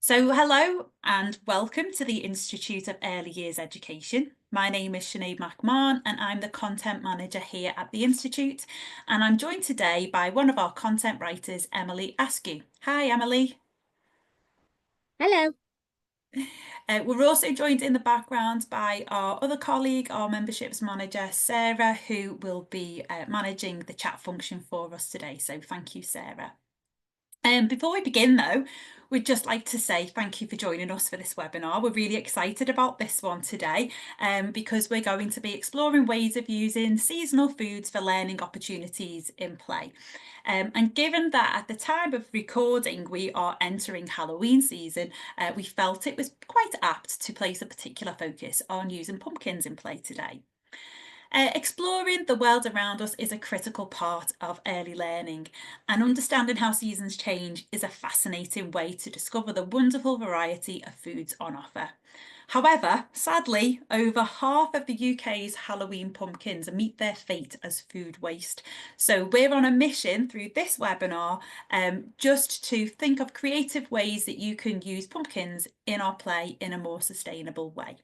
So hello and welcome to the Institute of Early Years Education. My name is Sinead McMahon and I'm the content manager here at the Institute, and I'm joined today by one of our content writers, Emily Askew. Hi Emily. Hello. We're also joined in the background by our other colleague, our memberships manager, Sarah, who will be managing the chat function for us today. So thank you, Sarah. Before we begin though, we'd just like to say thank you for joining us for this webinar. We're really excited about this one today because we're going to be exploring ways of using seasonal foods for learning opportunities in play. And given that at the time of recording we are entering Halloween season, we felt it was quite apt to place a particular focus on using pumpkins in play today. Exploring the world around us is a critical part of early learning, and understanding how seasons change is a fascinating way to discover the wonderful variety of foods on offer. However, sadly, over half of the UK's Halloween pumpkins meet their fate as food waste. So we're on a mission through this webinar just to think of creative ways that you can use pumpkins in our play in a more sustainable way.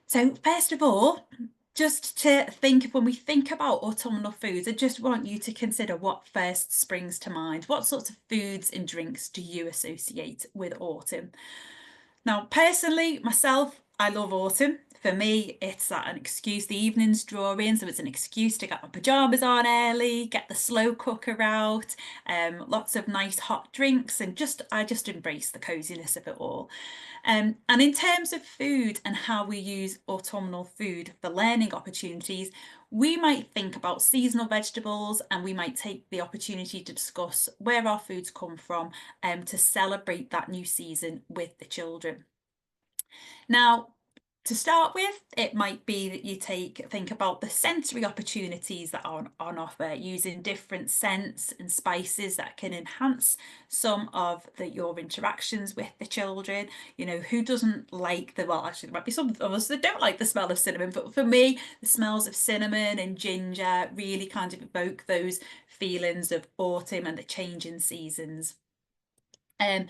So first of all, just to think when we think about autumnal foods, I just want you to consider what first springs to mind. What sorts of foods and drinks do you associate with autumn? Now, personally, myself, I love autumn. For me, it's an excuse, the evenings draw in, so it's an excuse to get my pajamas on early, get the slow cooker out, lots of nice hot drinks, and I just embrace the coziness of it all. And in terms of food and how we use autumnal food for learning opportunities, we might think about seasonal vegetables, and we might take the opportunity to discuss where our foods come from to celebrate that new season with the children. Now, to start with, it might be that you think about the sensory opportunities that are on offer, using different scents and spices that can enhance some of your interactions with the children. You know, who doesn't like well, actually, there might be some of us that don't like the smell of cinnamon, but for me, the smells of cinnamon and ginger really kind of evoke those feelings of autumn and the change in seasons. Um,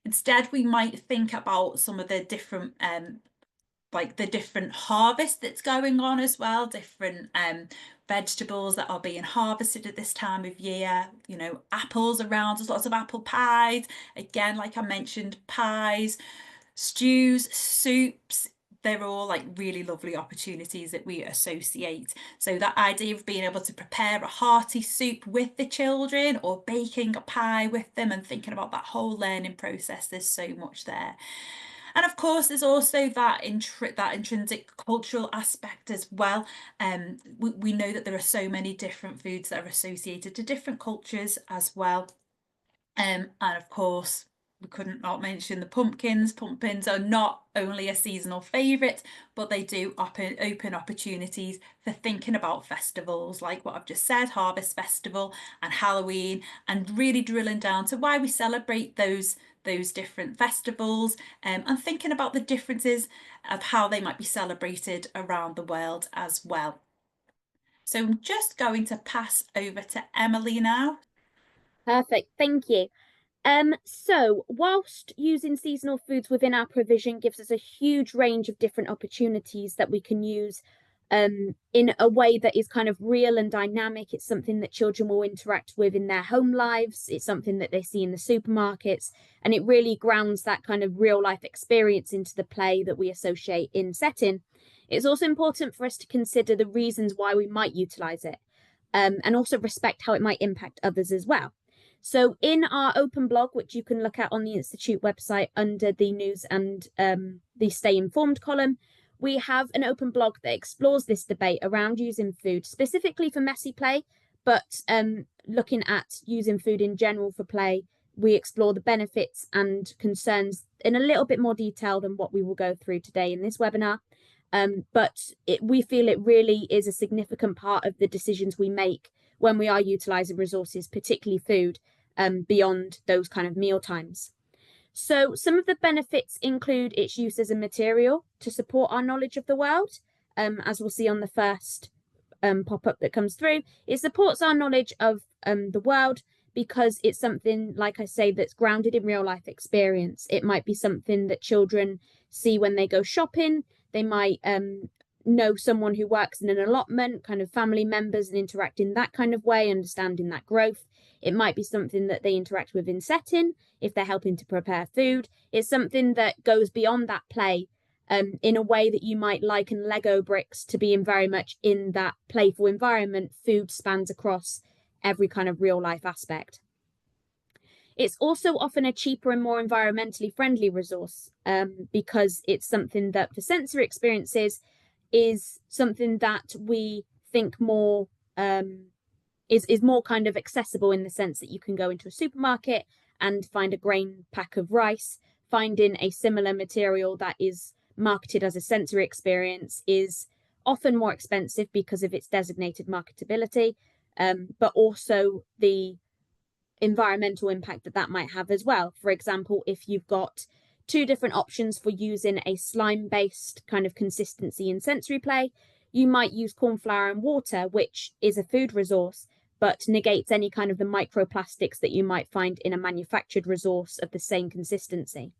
Instead, we might think about some of the different like the different harvest that's going on as well, different vegetables that are being harvested at this time of year. You know, apples around, there's lots of apple pies. Again, like I mentioned, pies, stews, soups. They're all like really lovely opportunities that we associate. So that idea of being able to prepare a hearty soup with the children or baking a pie with them and thinking about that whole learning process, there's so much there. And of course, there's also that intrinsic cultural aspect as well. We know that there are so many different foods that are associated to different cultures as well. And of course, we couldn't not mention the pumpkins. Pumpkins are not only a seasonal favourite, but they do open opportunities for thinking about festivals like what I've just said, Harvest Festival and Halloween, and really drilling down to why we celebrate those different festivals, and thinking about the differences of how they might be celebrated around the world as well. So I'm just going to pass over to Emily now. Perfect. Thank you. So whilst using seasonal foods within our provision gives us a huge range of different opportunities that we can use in a way that is kind of real and dynamic. It's something that children will interact with in their home lives. It's something that they see in the supermarkets, and it really grounds that kind of real life experience into the play that we associate in setting. It's also important for us to consider the reasons why we might utilize it, and also respect how it might impact others as well. So in our open blog, which you can look at on the Institute website under the news and the Stay Informed column, we have an open blog that explores this debate around using food specifically for messy play, but looking at using food in general for play, we explore the benefits and concerns in a little bit more detail than what we will go through today in this webinar. But we feel it really is a significant part of the decisions we make when we are utilising resources, particularly food, beyond those kind of meal times. So some of the benefits include its use as a material to support our knowledge of the world. As we'll see on the first pop-up that comes through, it supports our knowledge of the world because it's something, like I say, that's grounded in real life experience. It might be something that children see when they go shopping. They might know someone who works in an allotment, kind of family members, and interact in that kind of way, understanding that growth. It might be something that they interact with in setting if they're helping to prepare food. It's something that goes beyond that play, in a way that you might liken Lego bricks to being very much in that playful environment. Food spans across every kind of real life aspect. It's also often a cheaper and more environmentally friendly resource, because it's something that for sensory experiences is something that we think more is more kind of accessible, in the sense that you can go into a supermarket and find a grain pack of rice. Finding a similar material that is marketed as a sensory experience is often more expensive because of its designated marketability, but also the environmental impact that that might have as well. For example, if you've got two different options for using a slime based kind of consistency in sensory play, you might use corn flour and water, which is a food resource, but negates any kind of the microplastics that you might find in a manufactured resource of the same consistency.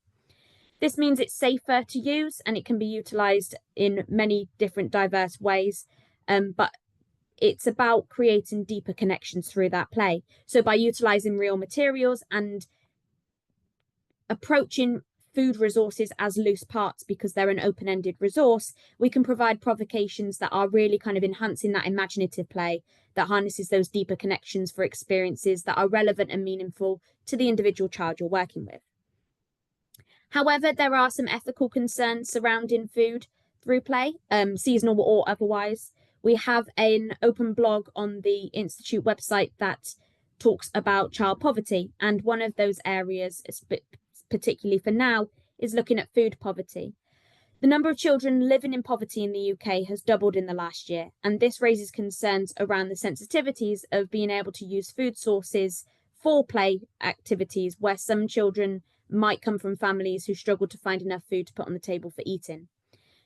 This means it's safer to use and it can be utilized in many different diverse ways, but it's about creating deeper connections through that play. So by utilizing real materials and approaching food resources as loose parts because they're an open-ended resource, we can provide provocations that are really kind of enhancing that imaginative play that harnesses those deeper connections for experiences that are relevant and meaningful to the individual child you're working with. However, there are some ethical concerns surrounding food through play, seasonal or otherwise. We have an open blog on the Institute website that talks about child poverty, and one of those areas, particularly for now, is looking at food poverty. The number of children living in poverty in the UK has doubled in the last year, and this raises concerns around the sensitivities of being able to use food sources for play activities where some children might come from families who struggle to find enough food to put on the table for eating.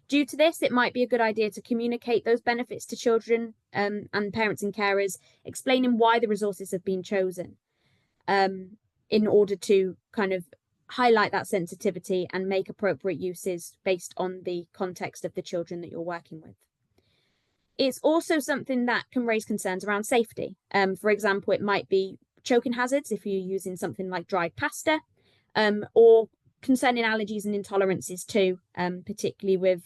Due to this, it might be a good idea to communicate those benefits to children, and parents and carers, explaining why the resources have been chosen, in order to kind of highlight that sensitivity and make appropriate uses based on the context of the children that you're working with. It's also something that can raise concerns around safety. For example, it might be choking hazards if you're using something like dried pasta, or concerning allergies and intolerances too, particularly with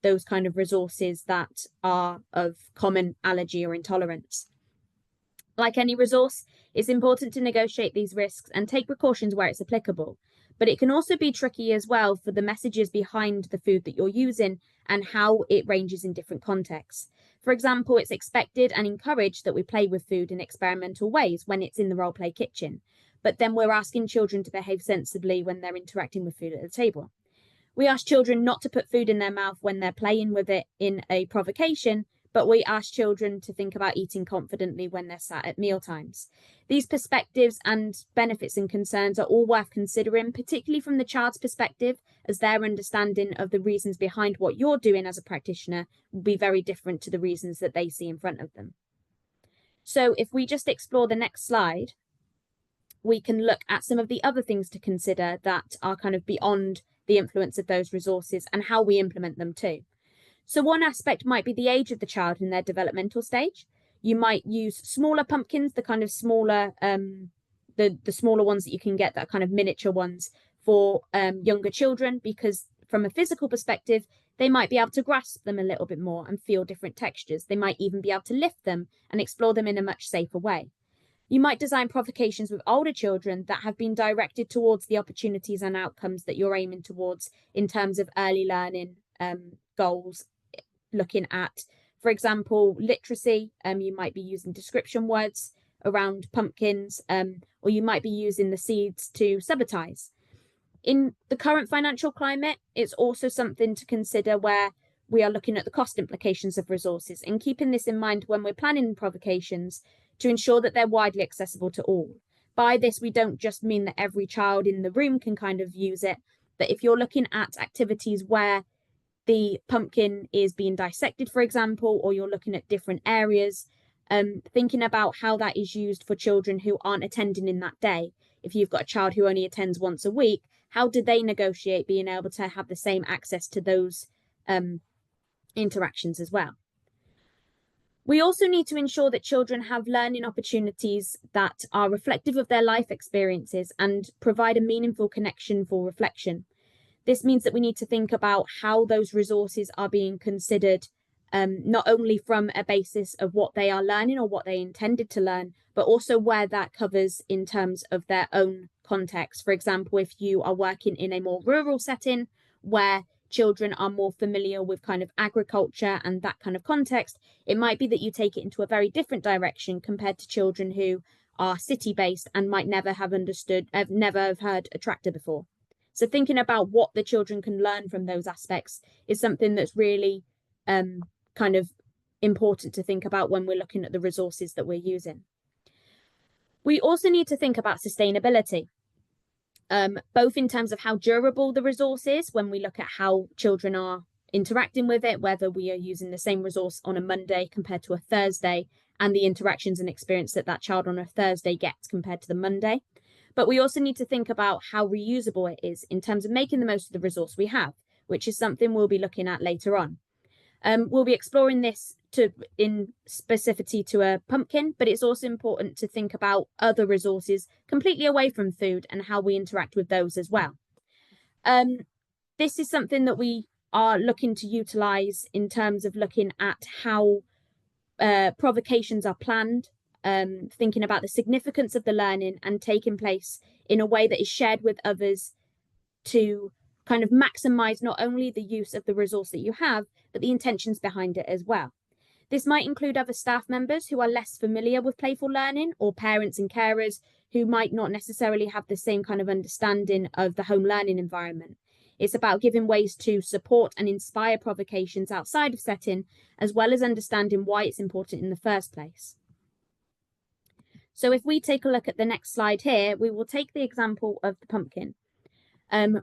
those kind of resources that are of common allergy or intolerance. Like any resource, it's important to negotiate these risks and take precautions where it's applicable. But it can also be tricky as well for the messages behind the food that you're using and how it ranges in different contexts. For example, it's expected and encouraged that we play with food in experimental ways when it's in the role play kitchen, but then we're asking children to behave sensibly when they're interacting with food at the table. We ask children not to put food in their mouth when they're playing with it in a provocation, but we ask children to think about eating confidently when they're sat at mealtimes. These perspectives and benefits and concerns are all worth considering, particularly from the child's perspective, as their understanding of the reasons behind what you're doing as a practitioner will be very different to the reasons that they see in front of them. So if we just explore the next slide, we can look at some of the other things to consider that are kind of beyond the influence of those resources and how we implement them too. So one aspect might be the age of the child in their developmental stage. You might use smaller pumpkins, the kind of smaller, the smaller ones that you can get, that kind of miniature ones for younger children, because from a physical perspective, they might be able to grasp them a little bit more and feel different textures. They might even be able to lift them and explore them in a much safer way. You might design provocations with older children that have been directed towards the opportunities and outcomes that you're aiming towards in terms of early learning goals, looking at, for example, literacy. You might be using description words around pumpkins, or you might be using the seeds to subotize. In the current financial climate, it's also something to consider where we are looking at the cost implications of resources and keeping this in mind when we're planning provocations to ensure that they're widely accessible to all. By this, we don't just mean that every child in the room can kind of use it, but if you're looking at activities where the pumpkin is being dissected, for example, or you're looking at different areas thinking about how that is used for children who aren't attending in that day. If you've got a child who only attends once a week, how do they negotiate being able to have the same access to those interactions as well? We also need to ensure that children have learning opportunities that are reflective of their life experiences and provide a meaningful connection for reflection. This means that we need to think about how those resources are being considered, not only from a basis of what they are learning or what they intended to learn, but also where that covers in terms of their own context. For example, if you are working in a more rural setting where children are more familiar with kind of agriculture and that kind of context, it might be that you take it into a very different direction compared to children who are city based and might never have never have heard a tractor before. So thinking about what the children can learn from those aspects is something that's really kind of important to think about when we're looking at the resources that we're using. We also need to think about sustainability, both in terms of how durable the resource is when we look at how children are interacting with it, whether we are using the same resource on a Monday compared to a Thursday, and the interactions and experience that that child on a Thursday gets compared to the Monday. But we also need to think about how reusable it is in terms of making the most of the resource we have, which is something we'll be looking at later on. We'll be exploring this in specificity to a pumpkin, but it's also important to think about other resources completely away from food and how we interact with those as well. This is something that we are looking to utilize in terms of looking at how provocations are planned, thinking about the significance of the learning and taking place in a way that is shared with others to kind of maximize not only the use of the resource that you have, but the intentions behind it as well. This might include other staff members who are less familiar with playful learning, or parents and carers who might not necessarily have the same kind of understanding of the home learning environment. It's about giving ways to support and inspire provocations outside of setting, as well as understanding why it's important in the first place. So if we take a look at the next slide here, we will take the example of the pumpkin.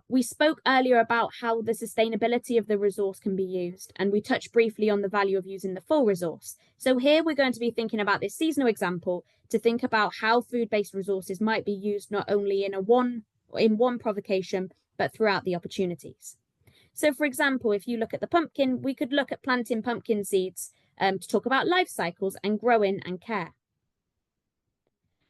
We spoke earlier about how the sustainability of the resource can be used, and we touched briefly on the value of using the full resource. So here we're going to be thinking about this seasonal example to think about how food-based resources might be used not only in one provocation, but throughout the opportunities. So for example, if you look at the pumpkin, we could look at planting pumpkin seeds to talk about life cycles and growing and care.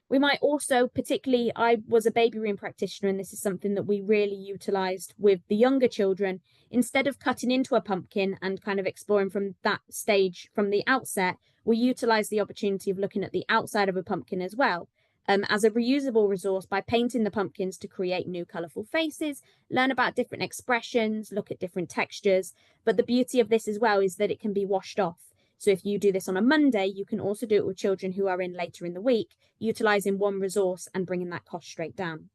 We might also, particularly, I was a baby room practitioner, and this is something that we really utilised with the younger children. Instead of cutting into a pumpkin and kind of exploring from that stage from the outset, we utilised the opportunity of looking at the outside of a pumpkin as well, as a reusable resource by painting the pumpkins to create new colourful faces, learn about different expressions, look at different textures. But the beauty of this as well is that it can be washed off. So if you do this on a Monday, you can also do it with children who are in later in the week, utilising one resource and bringing that cost straight down.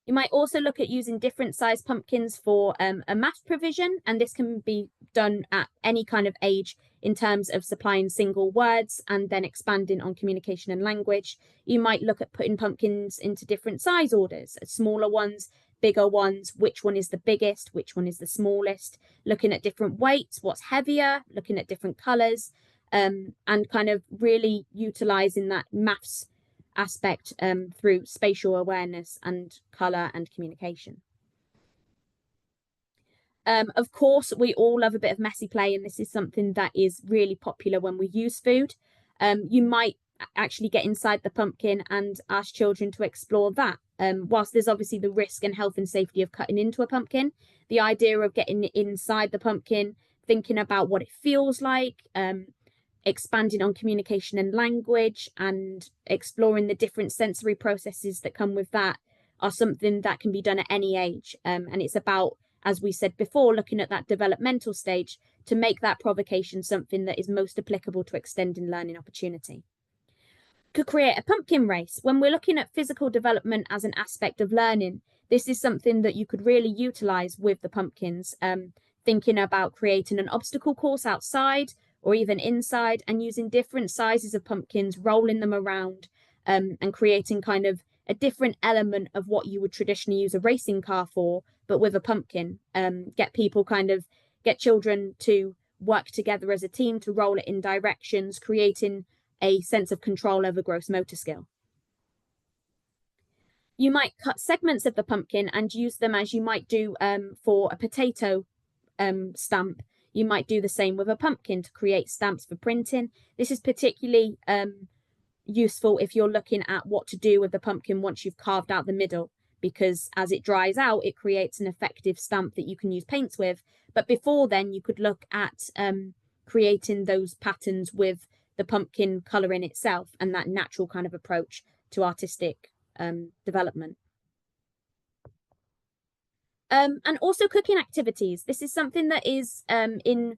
You might also look at using different size pumpkins for a math provision, and this can be done at any kind of age in terms of supplying single words and then expanding on communication and language. You might look at putting pumpkins into different size orders, smaller ones, bigger ones, which one is the biggest, which one is the smallest, looking at different weights, what's heavier, looking at different colours, and kind of really utilising that maths aspect through spatial awareness and colour and communication. Of course, we all love a bit of messy play, and this is something that is really popular when we use food. You might actually get inside the pumpkin and ask children to explore that. Whilst there's obviously the risk and health and safety of cutting into a pumpkin, the idea of getting inside the pumpkin, thinking about what it feels like, expanding on communication and language, and exploring the different sensory processes that come with that are something that can be done at any age. And it's about, as we said before, looking at that developmental stage to make that provocation something that is most applicable to extending learning opportunity. Could create a pumpkin race. When we're looking at physical development as an aspect of learning, this is something that you could really utilize with the pumpkins, thinking about creating an obstacle course outside or even inside, and using different sizes of pumpkins, rolling them around, and creating kind of a different element of what you would traditionally use a racing car for, but with a pumpkin. Get children to work together as a team to roll it in directions, creating a sense of control over gross motor skill. You might cut segments of the pumpkin and use them as you might do for a potato stamp. You might do the same with a pumpkin to create stamps for printing. This is particularly useful if you're looking at what to do with the pumpkin once you've carved out the middle, because as it dries out, it creates an effective stamp that you can use paints with. But before then, you could look at creating those patterns with the pumpkin colouring itself and that natural kind of approach to artistic development. And also cooking activities. This is something that is in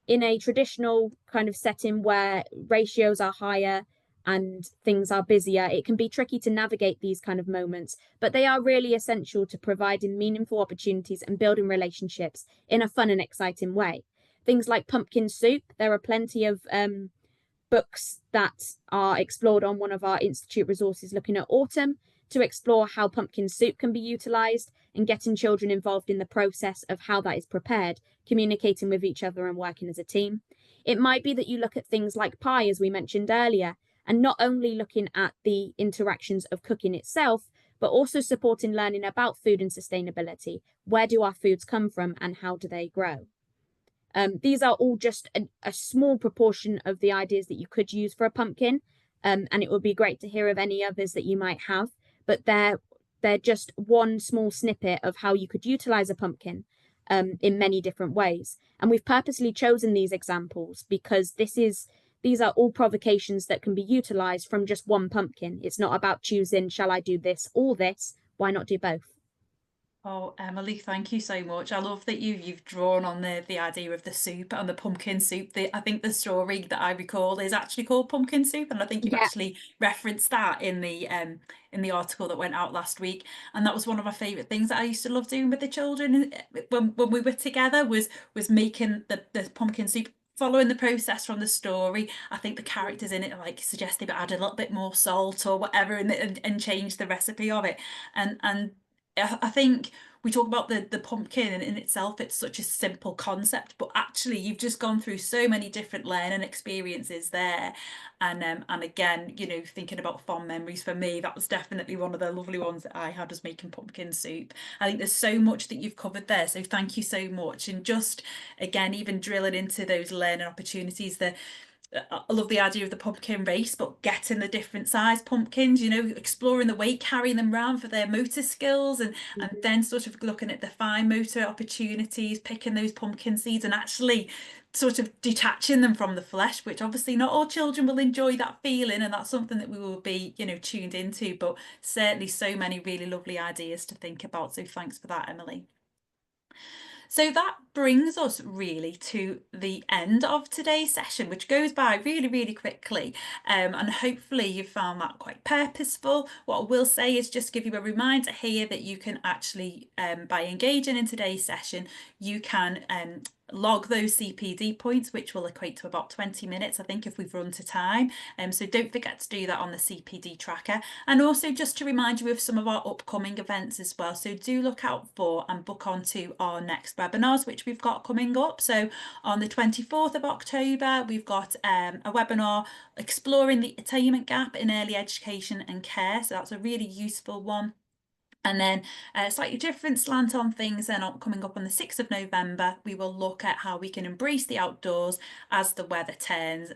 a traditional kind of setting where ratios are higher and things are busier. It can be tricky to navigate these kind of moments, but they are really essential to providing meaningful opportunities and building relationships in a fun and exciting way. Things like pumpkin soup. There are plenty of books that are explored on one of our Institute resources looking at autumn to explore how pumpkin soup can be utilised and getting children involved in the process of how that is prepared, communicating with each other and working as a team. It might be that you look at things like pie, as we mentioned earlier, and not only looking at the interactions of cooking itself, but also supporting learning about food and sustainability. Where do our foods come from and how do they grow? These are all just a small proportion of the ideas that you could use for a pumpkin, and it would be great to hear of any others that you might have. But they're just one small snippet of how you could utilize a pumpkin in many different ways. And we've purposely chosen these examples because these are all provocations that can be utilized from just one pumpkin. It's not about choosing, shall I do this or this? Why not do both? Oh, Emily, thank you so much. I love that you've drawn on the idea of the soup and the pumpkin soup. I think the story that I recall is actually called Pumpkin Soup, and I think you've Yeah. actually referenced that in the article that went out last week. And that was one of my favourite things that I used to love doing with the children when we were together was making the pumpkin soup. Following the process from the story, I think the characters in it like suggested add a little bit more salt or whatever and change the recipe of it. And I think we talk about the pumpkin and in itself, it's such a simple concept, but actually you've just gone through so many different learning experiences there. And again, you know, thinking about fond memories for me, that was definitely one of the lovely ones that I had was making pumpkin soup. I think there's so much that you've covered there, so thank you so much. And just again, even drilling into those learning opportunities, I love the idea of the pumpkin race, but getting the different size pumpkins, you know, exploring the weight, carrying them around for their motor skills, and Mhm. then sort of looking at the fine motor opportunities, picking those pumpkin seeds and actually sort of detaching them from the flesh, which obviously not all children will enjoy that feeling, and that's something that we will be, you know, tuned into, but certainly so many really lovely ideas to think about. So thanks for that, Emily. So that brings us really to the end of today's session, which goes by really, really quickly. And hopefully you found that quite purposeful. What I will say is just give you a reminder here that you can actually, by engaging in today's session, you can log those CPD points, which will equate to about 20 minutes, I think, if we've run to time. So don't forget to do that on the CPD tracker. And also just to remind you of some of our upcoming events as well. So do look out for and book onto our next webinars, which we've got coming up. So on the 24th of October, we've got a webinar exploring the attainment gap in early education and care. So that's a really useful one. And then a slightly different slant on things then coming up on the 6th of November, we will look at how we can embrace the outdoors as the weather turns.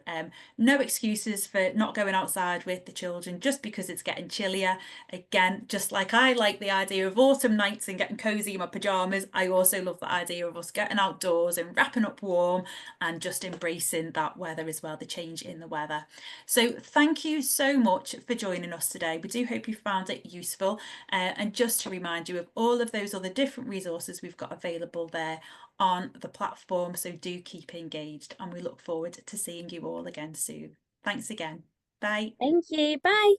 No excuses for not going outside with the children just because it's getting chillier. Again, just like I like the idea of autumn nights and getting cozy in my pajamas, I also love the idea of us getting outdoors and wrapping up warm and just embracing that weather as well, the change in the weather. So thank you so much for joining us today. We do hope you found it useful. And just to remind you of all of those other different resources we've got available there on the platform. So do keep engaged and we look forward to seeing you all again soon. Thanks again. Bye. Thank you. Bye.